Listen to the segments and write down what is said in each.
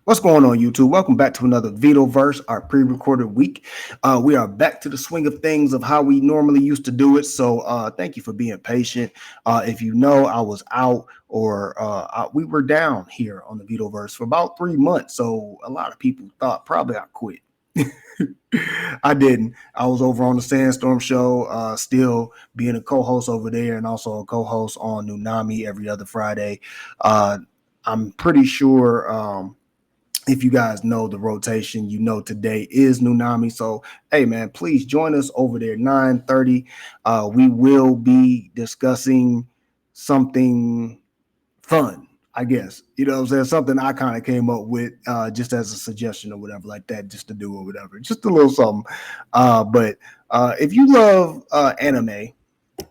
What's going on, YouTube? Welcome back to another Vitoverse, our pre-recorded week. We are back to the swing of things of how we normally used to do it. So thank you for being patient. If you know, I was out or we were down here on the Vitoverse for about 3 months. So a lot of people thought probably I quit. I didn't. I was over on the Sandstorm show, still being a co-host over there and also a co-host on Nunami every other Friday. I'm pretty sure if you guys know the rotation, you know today is Nunami. So, hey man, please join us over there 9:30. We will be discussing something fun, I guess. You know what I'm saying? Something I kind of came up with just as a suggestion or whatever like that, just to do or whatever. Just a little something. But if you love anime,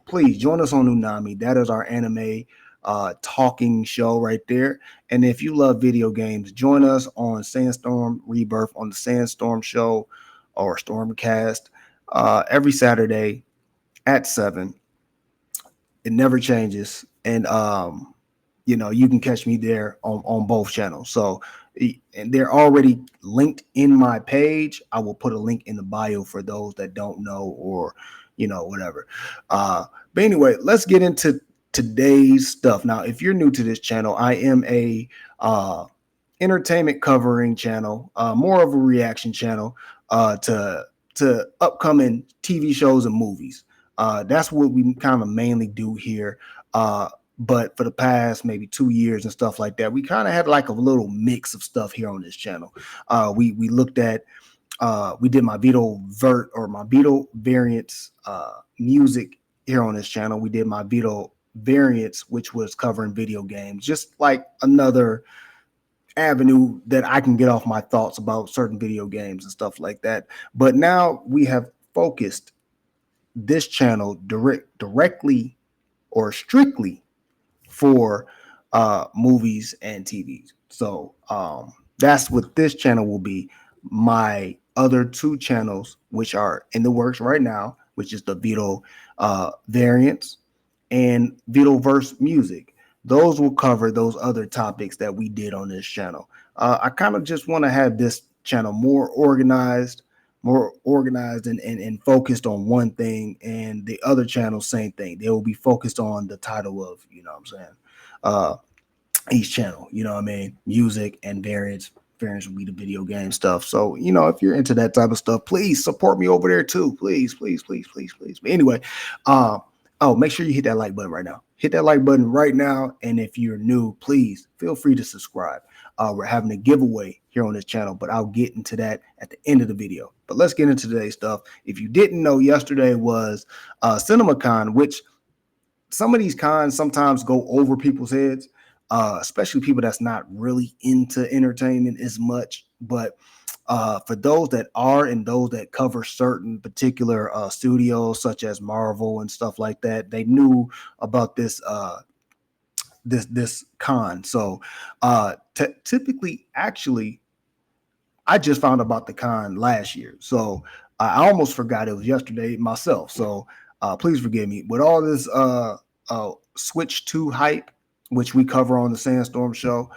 please join us on Unami. That is our anime talking show right there. And if you love video games, join us on Sandstorm Rebirth on the Sandstorm Show or Stormcast every Saturday at 7. It never changes. And you can catch me there on both channels. So and they're already linked in my page. I will put a link in the bio for those that don't know or whatever. But anyway, let's get into today's stuff. Now, if you're new to this channel, I am a entertainment covering channel, more of a reaction channel to upcoming TV shows and movies. That's what we kind of mainly do here. But for the past maybe 2 years and stuff like that, we kind of had like a little mix of stuff here on this channel. We looked at we did my Beetle variants music here on this channel. We did my Beetle variants, which was covering video games, just like another avenue that I can get off my thoughts about certain video games and stuff like that. But now we have focused this channel directly or strictly for movies and TVs. So that's what this channel will be. My other two channels, which are in the works right now, which is the Vito variants and Vitoverse music. Those will cover those other topics that we did on this channel. I kind of just want to have this channel more organized and focused on one thing, and the other channel, same thing. They will be focused on the title of, each channel, music and variants. Variants will be the video game stuff. So, if you're into that type of stuff, please support me over there too. Please, please, please, please, please. But anyway, make sure you hit that like button right now. Hit that like button right now. And if you're new, please feel free to subscribe. We're having a giveaway here on this channel, but I'll get into that at the end of the video. But let's get into today's stuff. If you didn't know, yesterday was CinemaCon, which some of these cons sometimes go over people's heads, especially people that's not really into entertainment as much. But for those that are and those that cover certain particular studios such as Marvel and stuff like that, they knew about this this con. So typically, actually, I just found about the con last year, so I almost forgot it was yesterday myself. So please forgive me with all this Switch 2 hype, which we cover on the Sandstorm show.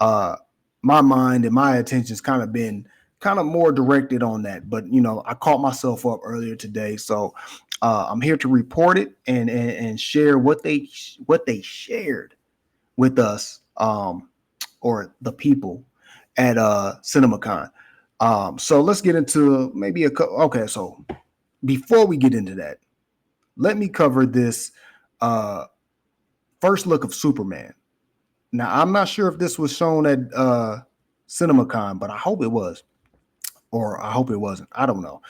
My mind and my attention's kind of been more directed on that, but I caught myself up earlier today, so I'm here to report it and share what they shared with us, or the people at CinemaCon. So let's get into maybe okay. So before we get into that, let me cover this first look of Superman. Now, I'm not sure if this was shown at CinemaCon, but I hope it was, or I hope it wasn't. I don't know.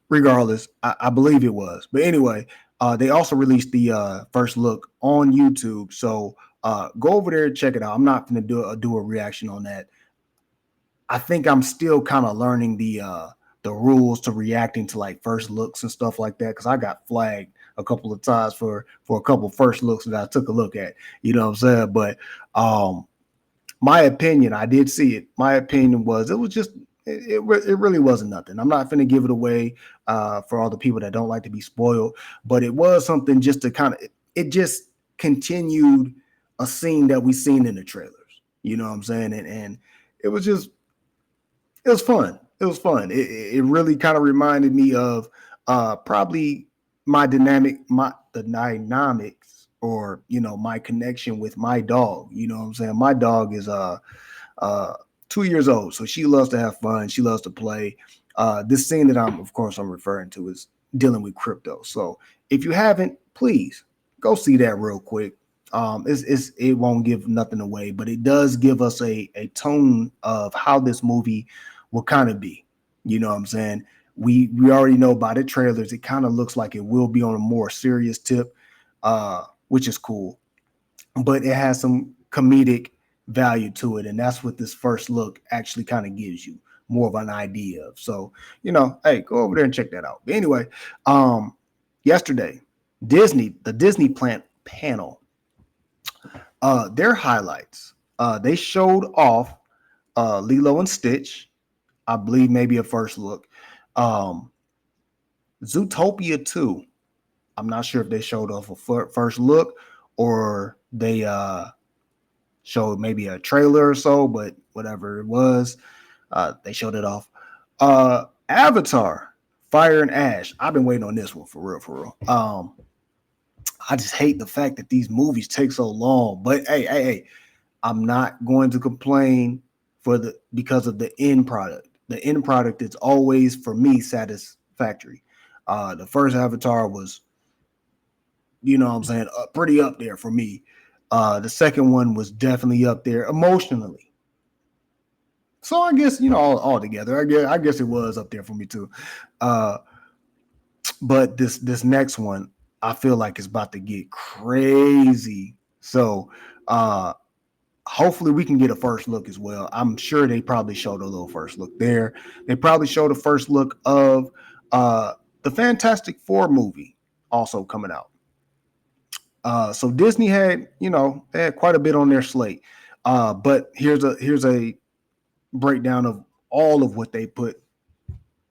Regardless, I believe it was. But anyway, they also released the first look on YouTube. So go over there and check it out. I'm not going to do a reaction on that. I think I'm still kind of learning the rules to reacting to like first looks and stuff like that, because I got flagged a couple of times for a couple of first looks that I took a look at. You know what I'm saying? But my opinion, I did see it. My opinion was it was just it really wasn't nothing. I'm not going to give it away for all the people that don't like to be spoiled, but it was something just to kind of it just continued a scene that we seen in the trailers. You know what I'm saying? And it was just It was fun. It was fun. It really kind of reminded me of probably the dynamics, or my connection with my dog. You know what I'm saying? My dog is uh 2 years old, so she loves to have fun. She loves to play. This scene that I'm referring to is dealing with crypto. So if you haven't, please go see that real quick. It won't give nothing away, but it does give us a tone of how this movie will kind of be. You know what I'm saying? We already know by the trailers, it kind of looks like it will be on a more serious tip, which is cool, but it has some comedic value to it, and that's what this first look actually kind of gives you more of an idea of. So, hey, go over there and check that out. But anyway, yesterday, the Disney plant panel, their highlights, they showed off Lilo and Stitch, I believe maybe a first look. Um, Zootopia 2. I'm not sure if they showed off a first look or they showed maybe a trailer or so, but whatever it was, they showed it off. Avatar, Fire and Ash. I've been waiting on this one for real, for real. I just hate the fact that these movies take so long. But hey, I'm not going to complain because of the end product. The end product is always for me satisfactory. The first Avatar was, what I'm saying, pretty up there for me. The second one was definitely up there emotionally. So I guess all together, I guess it was up there for me too. Uh, but this next one, I feel like it's about to get crazy. So hopefully we can get a first look as well. I'm sure they probably showed a little first look there. They probably showed a first look of the Fantastic Four movie also coming out. So Disney they had quite a bit on their slate. But here's a breakdown of all of what they put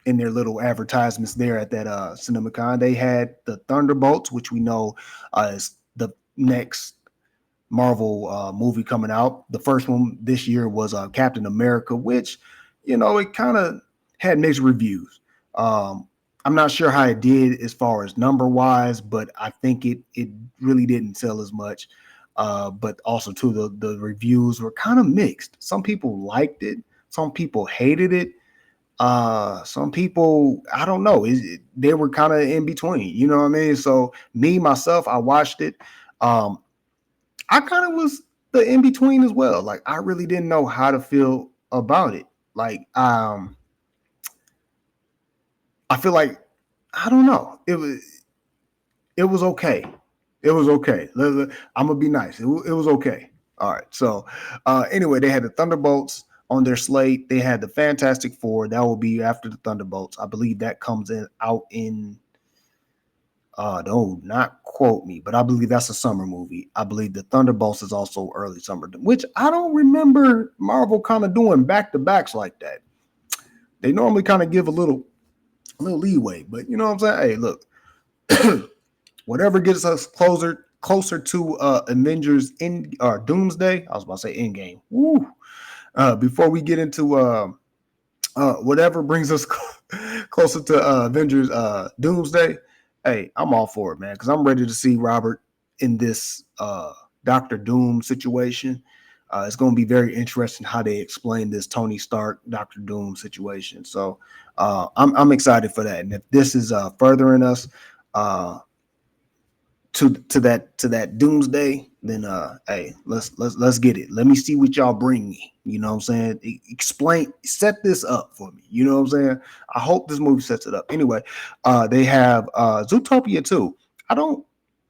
in their little advertisements there at that CinemaCon. They had the Thunderbolts, which we know is the next Marvel movie coming out. The first one this year was Captain America, which it kind of had mixed reviews. I'm not sure how it did as far as number wise, but I think it really didn't sell as much. But also too, the reviews were kind of mixed. Some people liked it, some people hated it. Some people, I don't know, they were kind of in between. You know what I mean? So me myself, I watched it. I kind of was the in between as well. Like I really didn't know how to feel about it. Like I feel like I don't know. It was okay. It was okay. I'm gonna be nice. It was okay. All right. So anyway, they had the Thunderbolts on their slate. They had the Fantastic Four. That will be after the Thunderbolts. I believe that comes out in don't not quote me, but I believe that's a summer movie. I believe the Thunderbolts is also early summer, which I don't remember Marvel kind of doing back to backs like that. They normally kind of give a little leeway, but you know what I'm saying? Hey, look, whatever gets us closer to Avengers in or Doomsday. I was about to say Endgame. Woo. Before we get into whatever brings us closer to Avengers Doomsday, hey, I'm all for it, man, because I'm ready to see Robert in this Doctor Doom situation. It's going to be very interesting how they explain this Tony Stark Doctor Doom situation. So I'm excited for that. And if this is furthering us to that doomsday, then hey, let's get it. Let me see what y'all bring me. You know what I'm saying? Set this up for me. You know what I'm saying? I hope this movie sets it up. Anyway, they have Zootopia 2. I don't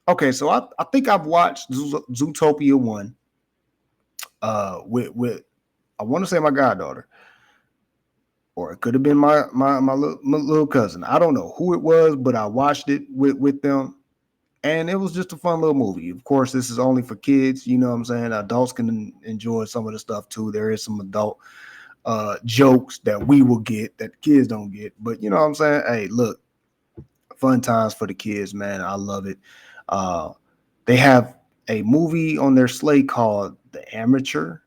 Okay, so I think I've watched Zootopia 1 with I want to say my goddaughter, or it could have been my little cousin. I don't know who it was, but I watched it with them, and it was just a fun little movie. Of course, this is only for kids. You know what I'm saying? Adults can enjoy some of the stuff too. There is some adult jokes that we will get that kids don't get. But you know what I'm saying? Hey, look, fun times for the kids, man. I love it. Uh, they have a movie on their slate called The Amateur.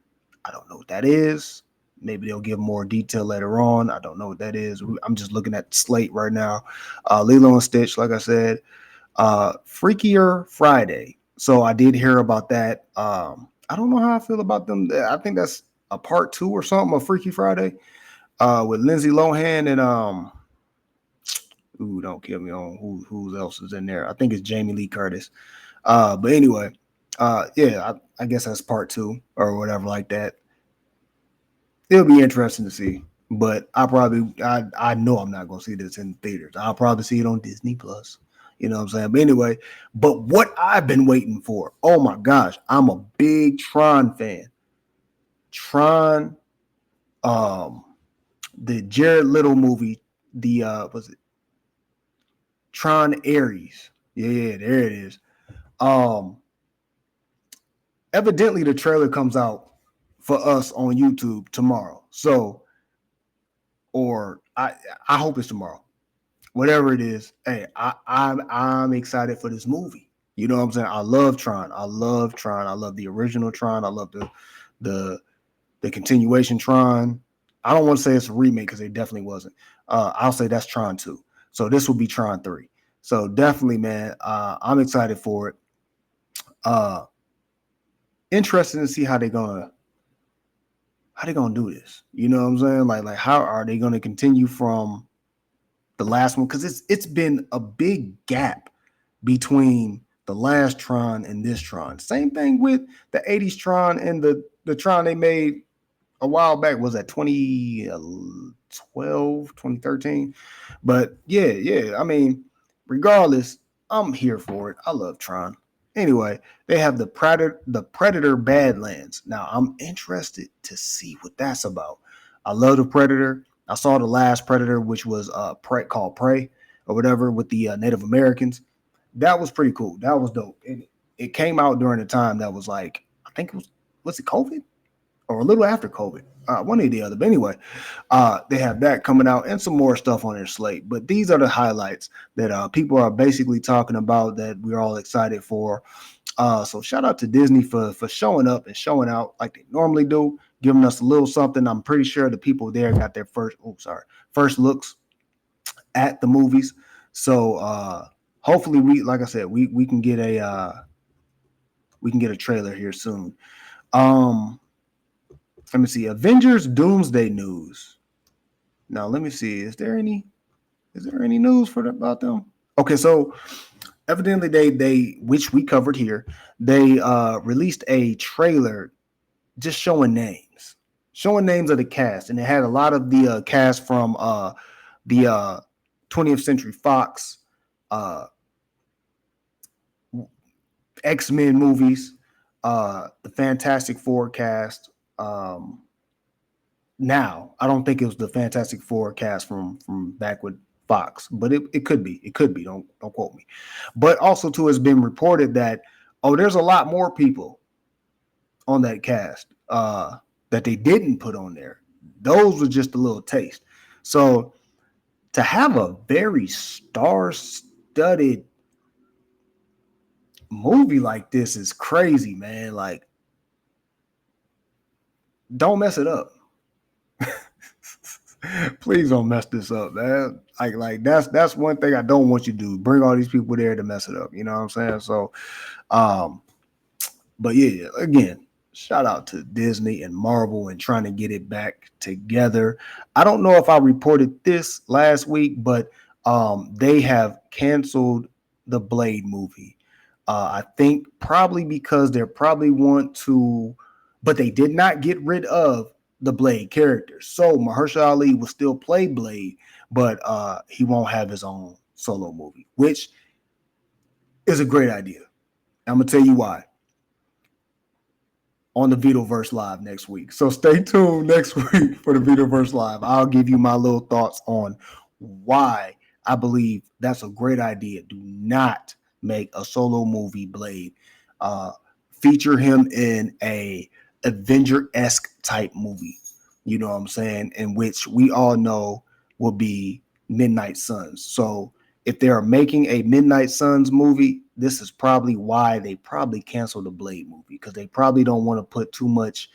I don't know what that is. Maybe they'll give more detail later on. I don't know what that is. I'm just looking at the slate right now. Lilo and Stitch, like I said. Freakier Friday. So I did hear about that. I don't know how I feel about them. I think that's a part 2 or something of Freaky Friday. With Lindsay Lohan and don't kill me on who else is in there. I think it's Jamie Lee Curtis. But anyway, I guess that's part 2 or whatever like that. It'll be interesting to see. But I know I'm not gonna see this in theaters. I'll probably see it on Disney Plus. You know what I'm saying? But anyway, but what I've been waiting for, oh my gosh, I'm a big Tron fan. Tron, the Jared Little movie, the was it Tron Ares? Yeah, there it is. Evidently the trailer comes out for us on YouTube tomorrow. So, or I hope it's tomorrow. Whatever it is, hey, I'm excited for this movie. You know what I'm saying? I love Tron. I love the original Tron. I love the continuation Tron. I don't want to say it's a remake because it definitely wasn't. I'll say that's Tron 2. So this will be Tron 3. So definitely, man, I'm excited for it. Interesting to see how they're gonna do this. You know what I'm saying? Like how are they gonna continue from the last one? Because it's been a big gap between the last Tron and this Tron. Same thing with the 80s Tron and the Tron they made a while back. Was that 2012, 2013? But yeah. I mean, regardless, I'm here for it. I love Tron. Anyway, they have the Predator Badlands. Now, I'm interested to see what that's about. I love the Predator. I saw the last Predator, which was called Prey or whatever, with the Native Americans. That was pretty cool. That was dope. It came out during a time that was like, I think it was it COVID or a little after COVID? One or the other. But anyway, they have that coming out and some more stuff on their slate. But these are the highlights that people are basically talking about that we're all excited for. So shout out to Disney for showing up and showing out like they normally do, giving us a little something. I'm pretty sure the people there got their first looks at the movies. So hopefully like I said, we can get a trailer here soon. Let me see. Avengers Doomsday News. Now let me see. Is there any news about them? Okay, so evidently they which we covered here, they released a trailer just showing names of the cast, and it had a lot of the cast from the 20th Century Fox X-Men movies, the Fantastic Four cast. Now, I don't think it was the Fantastic Four cast from back with Fox, but it could be. It could be. Don't quote me. But also, too, it's been reported that there's a lot more people on that cast that they didn't put on there. Those were just a little taste. So to have a very star-studded movie like this is crazy, man. Like, don't mess it up. Please don't mess this up, man. Like that's one thing I don't want you to do. Bring all these people there to mess it up. You know what I'm saying? So, but yeah, again, shout out to Disney and Marvel and trying to get it back together. I don't know if I reported this last week, but they have canceled the Blade movie. I think probably because they probably want to, but they did not get rid of the Blade character. So Mahershala Ali will still play Blade, but he won't have his own solo movie, which is a great idea. I'm going to tell you why on the Vitoverse Live next week. So stay tuned next week for the Vitoverse Live. I'll give you my little thoughts on why I believe that's a great idea. Do not make a solo movie Blade. Feature him in a Avenger-esque type movie, you know what I'm saying, in which we all know will be Midnight Suns. So if they are making a Midnight Suns movie, this is probably why they probably canceled the Blade movie, because they probably don't want to put too much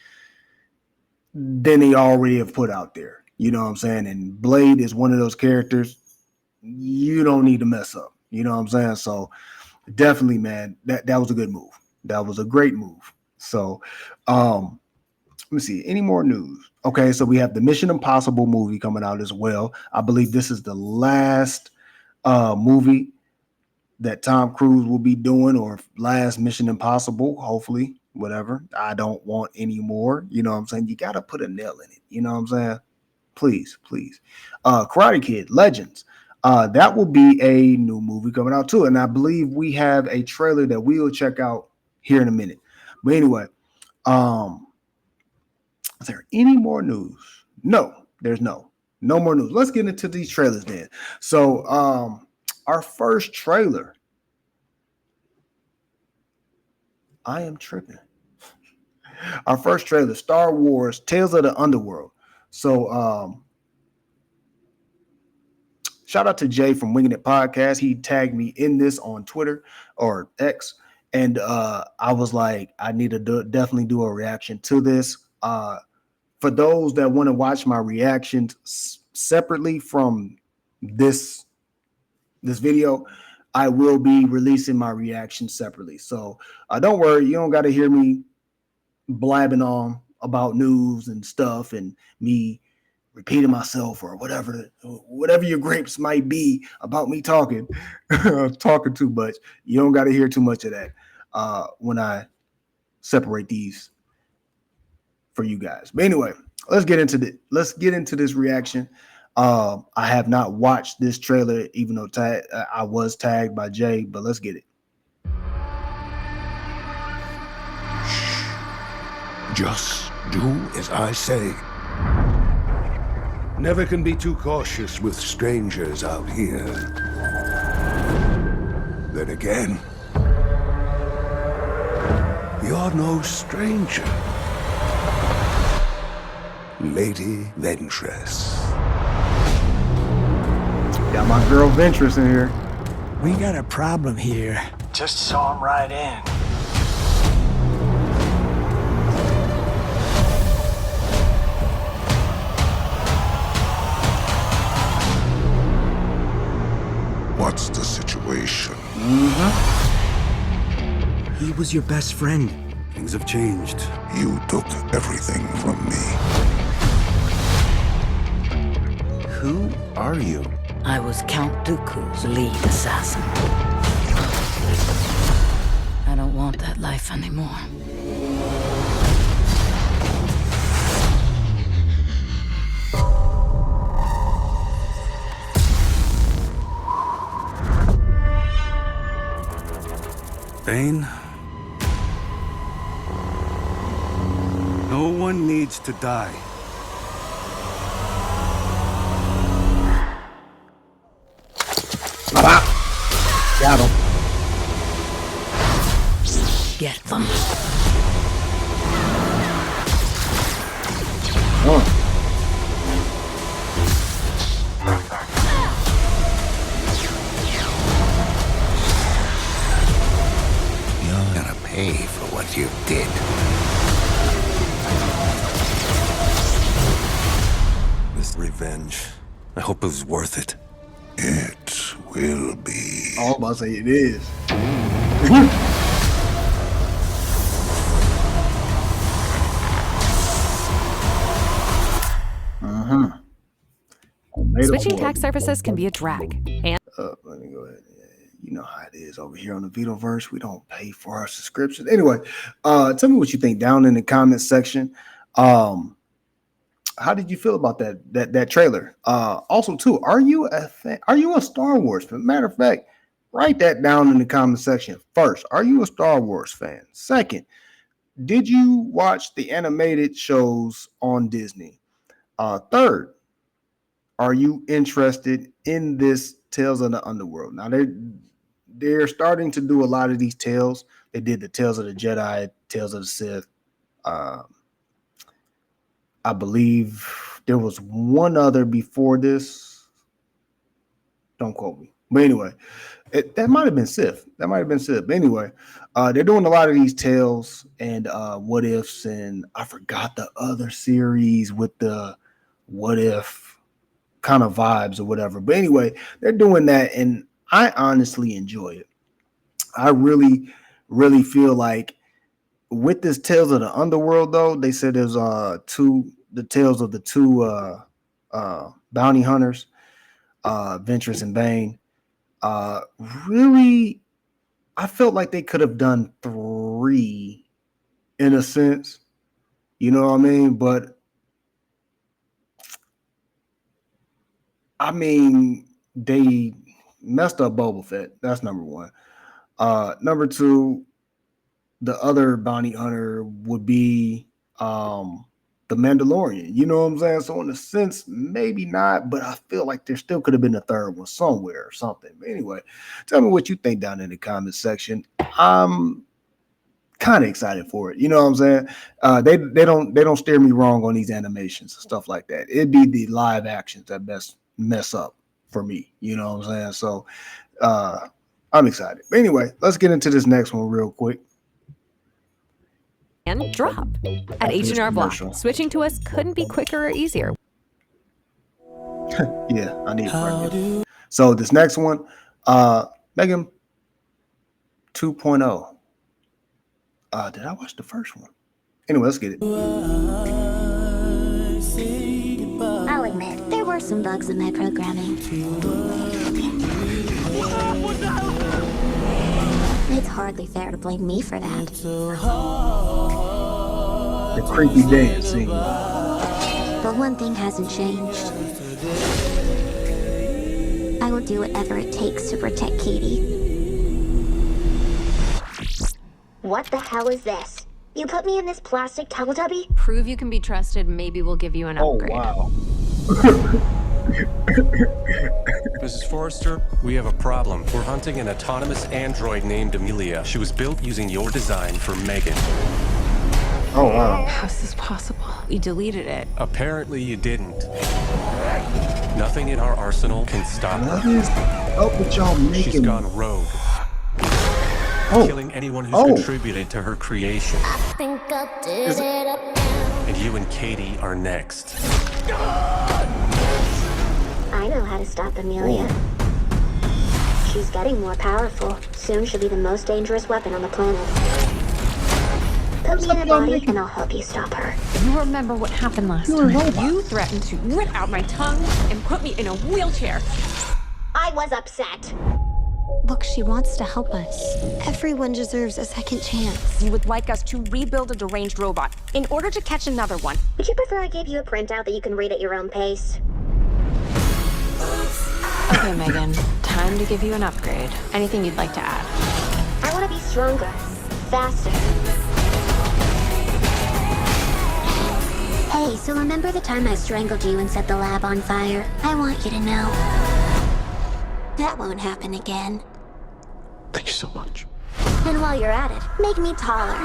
than they already have put out there. You know what I'm saying? And Blade is one of those characters you don't need to mess up. You know what I'm saying? So definitely, man, that was a good move. That was a great move. So let me see. Any more news? Okay, so we have the Mission Impossible movie coming out as well. I believe this is the last movie that Tom Cruise will be doing, or last Mission Impossible, hopefully, whatever. I don't want any more. You know what I'm saying? You got to put a nail in it. You know what I'm saying? Please, please. Karate Kid Legends. That will be a new movie coming out too. And I believe we have a trailer that we will check out here in a minute. But anyway, is there any more news? No, there's no more news. Let's get into these trailers then. So our first trailer. I am tripping. Our first trailer, Star Wars Tales of the Underworld. So shout out to Jay from Winging It Podcast. He tagged me in this on Twitter or X. And I was like, I need to definitely do a reaction to this. For those that want to watch my reactions separately from this video, I will be releasing my reaction separately. So don't worry, you don't got to hear me blabbing on about news and stuff and me repeating myself or whatever your grapes might be about me talking too much. You don't got to hear too much of that when I separate these for you guys. But anyway, let's get into this reaction. I have not watched this trailer, even though I was tagged by Jay, but let's get it. Just do as I say. Never can be too cautious with strangers out here. Then again, you're no stranger, Lady Ventress. Got my girl Ventress in here. We got a problem here. Just saw him right in. What's the situation? He was your best friend. Things have changed. You took everything from me. Who are you? I was Count Dooku's lead assassin. I don't want that life anymore. Bane? No one needs to die. Got him. Get them. You're gonna pay for what you did. This revenge, I hope it was worth it. It will be. Oh, I'm about to say it is. Switching tax services can be a drag. And let me go ahead. You know how it is over here on the Vitoverse. We don't pay for our subscriptions. Anyway, tell me what you think down in the comment section. How did you feel about that trailer? Also, too, are you a fan? Are you a Star Wars fan? Matter of fact, write that down in the comment section. First, are you a Star Wars fan? Second, did you watch the animated shows on Disney? Third, are you interested in this Tales of the Underworld? Now they're starting to do a lot of these tales. They did the Tales of the Jedi, Tales of the Sith. I believe there was one other before this. Don't quote me. But anyway, That might have been Sif. That might have been Sif. But anyway, they're doing a lot of these tales and what ifs, and I forgot the other series with the what if kind of vibes or whatever. But anyway, they're doing that, and I honestly enjoy it. I really, really feel like with this Tales of the Underworld, though, they said there's the tales of the two bounty hunters, Ventress and Bane. Uh, really, I felt like they could have done three in a sense. You know what I mean? But I mean, they messed up Boba Fett. That's number one. Number two, the other bounty hunter would be the Mandalorian. You know what I'm saying? So in a sense, maybe not, but I feel like there still could have been a third one somewhere or something. But anyway, tell me what you think down in the comment section. I'm kind of excited for it. You know what I'm saying? They don't steer me wrong on these animations and stuff like that. It'd be the live actions that best mess up for me. You know what I'm saying? So I'm excited. But anyway, let's get into this next one real quick. And drop. At After this H&R Block, commercial. switching to us couldn't be quicker or easier. Yeah, I need it right now. So this next one, Megan 2.0. Did I watch the first one? Anyway, let's get it. I'll admit, there were some bugs in my programming. It's hardly fair to blame me for that. The creepy dance scene. But one thing hasn't changed. I will do whatever it takes to protect Katie. What the hell is this? You put me in this plastic Teletubby? Prove you can be trusted, maybe we'll give you an Oh upgrade. wow. Mrs. Forrester, we have a problem. We're hunting an autonomous android named Amelia. She was built using your design for Megan. Oh wow. How's this possible? We deleted it. Apparently you didn't. Nothing in our arsenal can stop What her. is up with y'all making? She's gone rogue, Oh, killing anyone who's Oh. contributed to her creation. Think I did Is it- it up. And you and Katie are next. I know how to stop Amelia. She's getting more powerful. Soon she'll be the most dangerous weapon on the planet. Put me in a body and I'll help you stop her. You remember what happened last time? You threatened to rip out my tongue and put me in a wheelchair. I was upset. Look, she wants to help us. Everyone deserves a second chance. You would like us to rebuild a deranged robot in order to catch another one. Would you prefer I gave you a printout that you can read at your own pace? Okay, Megan, time to give you an upgrade. Anything you'd like to add? I want to be stronger, faster. Hey, so remember the time I strangled you and set the lab on fire? I want you to know that won't happen again. Thank you so much. And while you're at it, make me taller.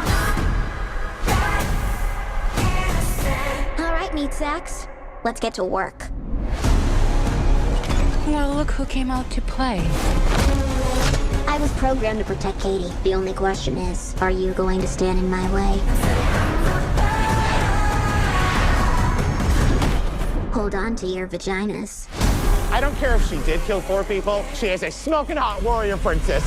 All right, meat sacks. Let's get to work. Well, look who came out to play. I was programmed to protect Katie. The only question is, are you going to stand in my way? Hold on to your vaginas. I don't care if she did kill 4 people. She is a smoking hot warrior princess.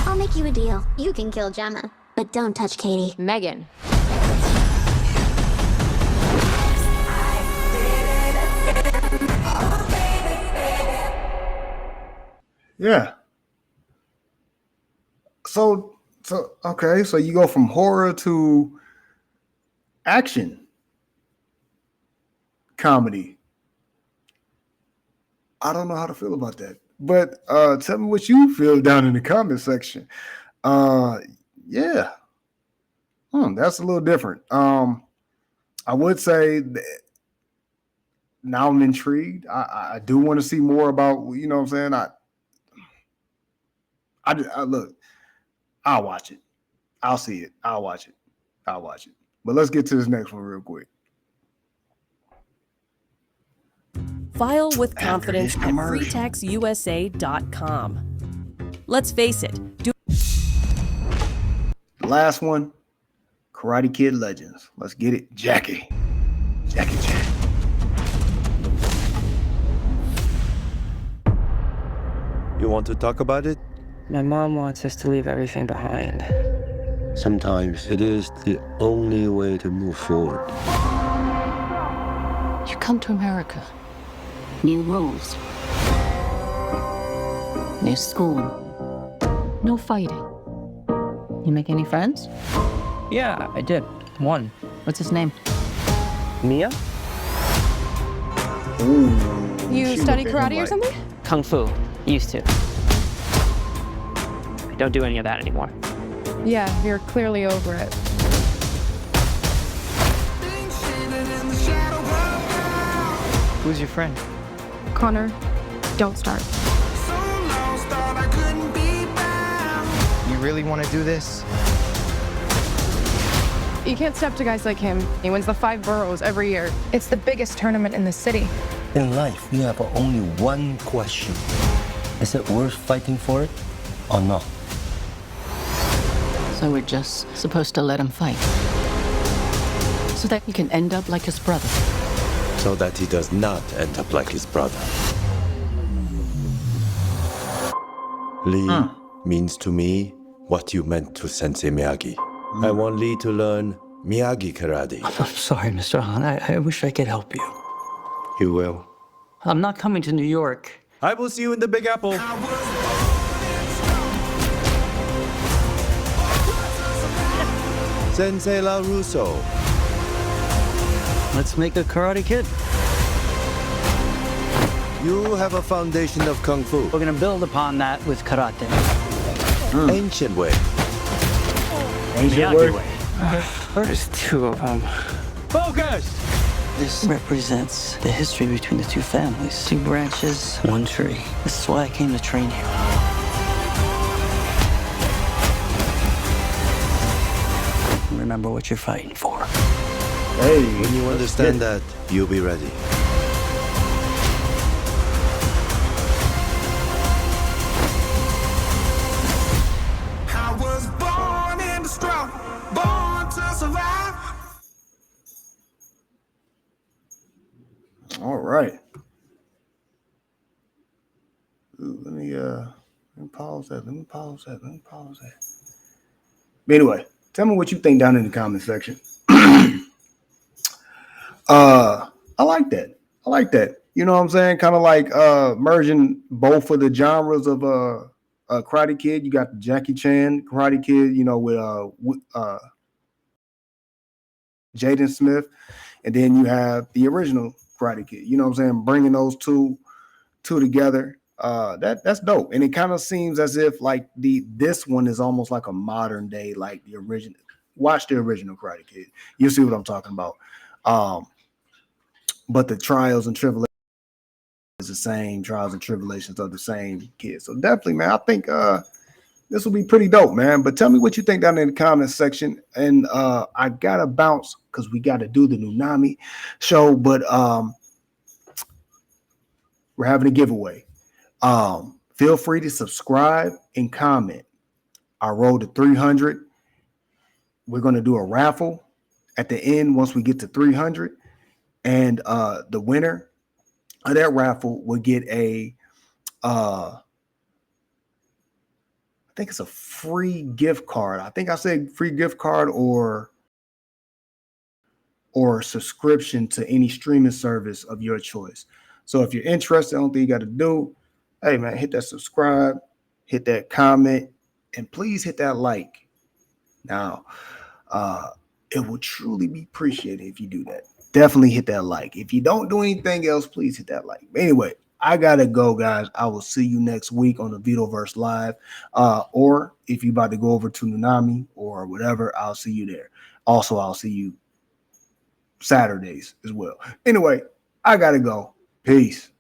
I'll make you a deal. You can kill Gemma, but don't touch Katie. Megan. Yeah. So okay, so you go from horror to action comedy. I don't know how to feel about that. But tell me what you feel down in the comment section. Yeah. That's a little different. I would say that now I'm intrigued. I do want to see more about, you know what I'm saying? I look, I'll watch it. I'll see it. I'll watch it. But let's get to this next one real quick. File with After confidence this at commercial. freetaxusa.com. Let's face it, Last one, Karate Kid Legends. Let's get it. Jackie Chan. You want to talk about it? My mom wants us to leave everything behind. Sometimes it is the only way to move forward. You come to America. New rules. New school. No fighting. You make any friends? Yeah, I did. One. What's his name? Mia? Ooh, You she study looked at him karate or like, something? Kung Fu. Used to. I don't do any of that anymore. Yeah, you're clearly over it. Who's your friend? Connor, don't start. You really want to do this? You can't step to guys like him. He wins the 5 boroughs every year. It's the biggest tournament in the city. In life, we have only one question. Is it worth fighting for it or not? So we're just supposed to let him fight. So that he can end up like his brother. So that he does not end up like his brother. Lee means to me what you meant to Sensei Miyagi. I want Lee to learn Miyagi karate. I'm sorry, Mr. Han. I wish I could help you. You will. I'm not coming to New York. I will see you in the Big Apple. Sensei LaRusso. Let's make a Karate Kid. You have a foundation of Kung Fu. We're gonna build upon that with karate. Ancient way. Miyagi way. There's 2 of them. Focus! This represents the history between the 2 families. 2 branches, 1 tree. This is why I came to train here. Remember what you're fighting for. Hey, when you understand that, you'll be ready. I was born in the struggle, born to survive. All right. Ooh, let me pause that. Let me pause that. But anyway, tell me what you think down in the comment section. I like that. You know what I'm saying? Kind of like merging both of the genres of Karate Kid. You got the Jackie Chan Karate Kid, you know, with Jaden Smith, and then you have the original Karate Kid. You know what I'm saying? Bringing those two together. That's dope. And it kind of seems as if like this one is almost like a modern day, like the original. Watch the original Karate Kid. You'll see what I'm talking about. But the trials and tribulations is the same trials and tribulations of the same kid. So definitely, man, I think this will be pretty dope, man. But tell me what you think down in the comments section. And I gotta bounce because we got to do the Nunami show. But we're having a giveaway. Feel free to subscribe and comment. I rolled to 300. We're going to do a raffle at the end once we get to 300. And the winner of that raffle will get I think it's a free gift card. I think I said free gift card or subscription to any streaming service of your choice. So if you're interested, the only thing you got to do, hey man, hit that subscribe, hit that comment, and please hit that like. Now, it will truly be appreciated if you do that. Definitely hit that like. If you don't do anything else, please hit that like. But anyway, I gotta go, guys. I will see you next week on the Vitoverse Live. Or if you're about to go over to Nunami or whatever, I'll see you there. Also, I'll see you Saturdays as well. Anyway, I gotta go. Peace.